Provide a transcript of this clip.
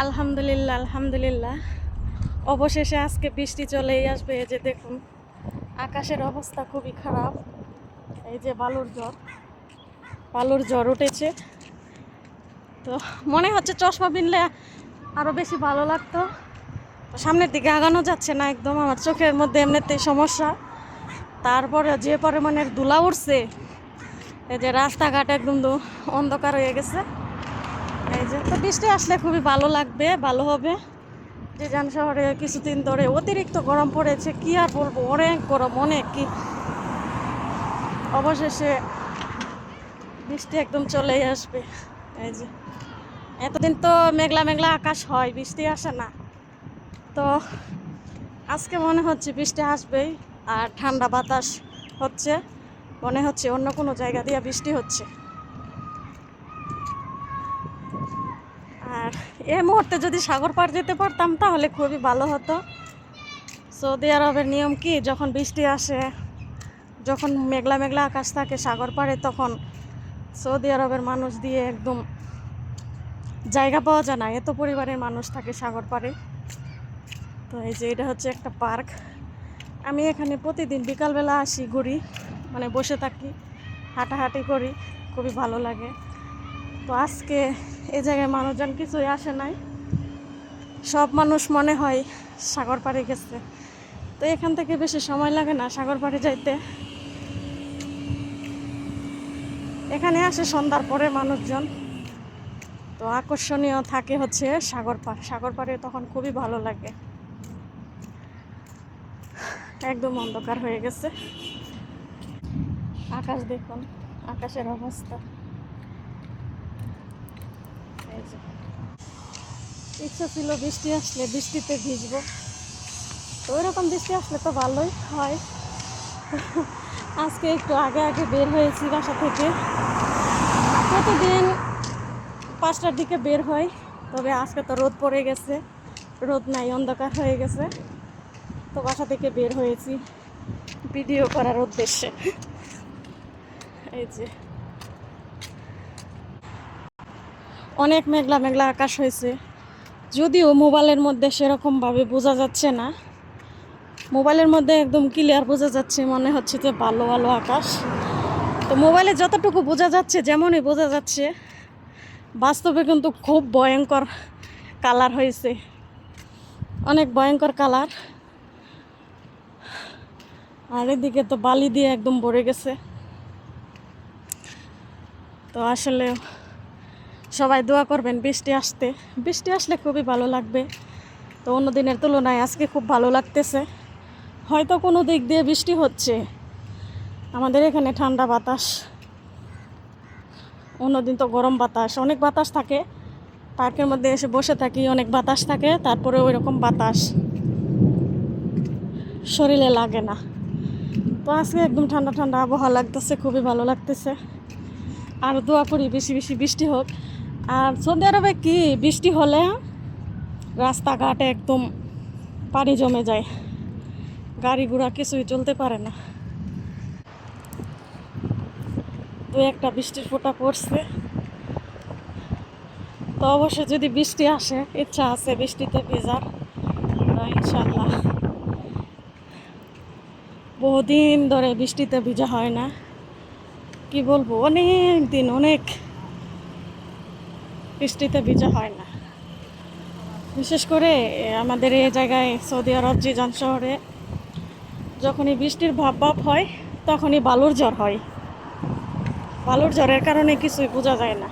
আলহামদুলিল্লাহ আলহামদুলিল্লাহ অবশেষে আজকে বৃষ্টি চলেই আসবে। এই যে দেখুন আকাশের অবস্থা খুবই খারাপ। এই যে বালুর ঝড় উঠেছে। তো মনে হচ্ছে চশমা পিনলে আরও বেশি ভালো লাগতো। তো সামনের দিকে আগানো যাচ্ছে না, একদম আমার চোখের মধ্যে এমনিতেই সমস্যা। তারপরে যে পরিমাণের ধুলা উঠছে, এই যে রাস্তাঘাট একদম অন্ধকার হয়ে গেছে। এই যে তো বৃষ্টি আসলে খুবই ভালো লাগবে, ভালো হবে। যে যান শহরে কিছুদিন ধরে অতিরিক্ত গরম পড়েছে, কি আর বলবো, অনেক গরম, অনেক কি। অবশেষে বৃষ্টি একদম চলেই আসবে। এই যে এতদিন তো মেঘলা মেঘলা আকাশ হয়, বৃষ্টি আসে না। তো আজকে মনে হচ্ছে বৃষ্টি আসবেই। আর ঠান্ডা বাতাস হচ্ছে, মনে হচ্ছে অন্য কোনো জায়গা দিয়ে বৃষ্টি হচ্ছে। আর এই মুহূর্তে যদি সাগর পার যেতে পারতাম তাহলে খুবই ভালো হতো। সৌদি আরবের নিয়ম কি, যখন বৃষ্টি আসে, যখন মেঘলা মেঘলা আকাশ থাকে সাগর পাড়ে, তখন সৌদি আরবের মানুষ দিয়ে একদম জায়গা পাওয়া যায় না, এত পরিবারের মানুষ থাকে সাগর পাড়ে। তো এই যে এটা হচ্ছে একটা পার্ক। আমি এখানে প্রতিদিন বিকালবেলা আসি, ঘুরি, মানে বসে থাকি, হাঁটাহাঁটি করি, খুবই ভালো লাগে। তো আজকে এই জায়গায় মানুষজন কিছুই আসে নাই, সব মানুষ মনে হয় সাগর পাড়ে গেছে। তো এখান থেকে বেশি সময় লাগে না সাগর পাড়ে যাইতে। এখানে আসে সন্ধ্যার পরে মানুষজন। তো আকর্ষণীয় থাকে হচ্ছে সাগর পাড়ে তখন খুবই ভালো লাগে। একদম অন্ধকার হয়ে গেছে, আকাশ দেখুন, আকাশের অবস্থা। এই যে ইচ্ছা ছিল বৃষ্টি আসলে বৃষ্টিতে ভিজবো, তো ওইরকম বৃষ্টি আসলে তো ভালোই হয়। আজকে একটু আগে আগে বের হয়েছি বাসা থেকে। প্রতিদিন 5টার দিকে বের হয়, তবে আজকে তো রোদ পড়ে গেছে, রোদ নাই, অন্ধকার হয়ে গেছে। তো বাসা থেকে বের হয়েছি ভিডিও করার উদ্দেশ্যে। এই যে অনেক মেঘলা মেঘলা আকাশ হয়েছে, যদিও মোবাইলের মধ্যে সেরকমভাবে বোঝা যাচ্ছে না। মোবাইলের মধ্যে একদম ক্লিয়ার বোঝা যাচ্ছে, মনে হচ্ছে যে ভালো ভালো আকাশ। তো মোবাইলে যতটুকু বোঝা যাচ্ছে, যেমনই বোঝা যাচ্ছে, বাস্তবে কিন্তু খুব ভয়ঙ্কর কালার হয়েছে, অনেক ভয়ঙ্কর কালার। আর এদিকে তো বালি দিয়ে একদম ভরে গেছে। তো আসলে সবাই দোয়া করবেন বৃষ্টি আসলে খুবই ভালো লাগবে। তো অন্য দিনের তুলনায় আজকে খুব ভালো লাগতেছে। হয়তো কোনো দিক দিয়ে বৃষ্টি হচ্ছে, আমাদের এখানে ঠান্ডা বাতাস, অন্যদিন তো গরম বাতাস, অনেক বাতাস থাকে। পার্কের মধ্যে এসে বসে থাকি, অনেক বাতাস থাকে, তারপরে ওই রকম বাতাস শরীরে লাগে না। তো আজকে একদম ঠান্ডা ঠান্ডা আবহাওয়া লাগতেছে, খুবই ভালো লাগতেছে। আর দোয়া করি বেশি বেশি বৃষ্টি হোক। আর সৌদি আরবে কি, বৃষ্টি হলে রাস্তাঘাটে একদম পানি জমে যায়, গাড়ি ঘোড়া কিছুই চলতে পারে না। দু একটা বৃষ্টির ফোঁটা পড়ছে। তো অবশ্যই যদি বৃষ্টি আসে, ইচ্ছা আছে বৃষ্টিতে ভেজার। ইনশাল্লাহ, বহুদিন ধরে বৃষ্টিতে ভিজা হয় না, কি বলবো, অনেক দিন, অনেক বৃষ্টিতে ভিজা হয় না। বিশেষ করে আমাদের এই জায়গায় সৌদি আরব জিজান শহরে যখনই বৃষ্টির ভাব হয়, তখনই বালুর ঝড় হয়। বালুর ঝড়ের কারণে কিছুই বোঝা যায় না।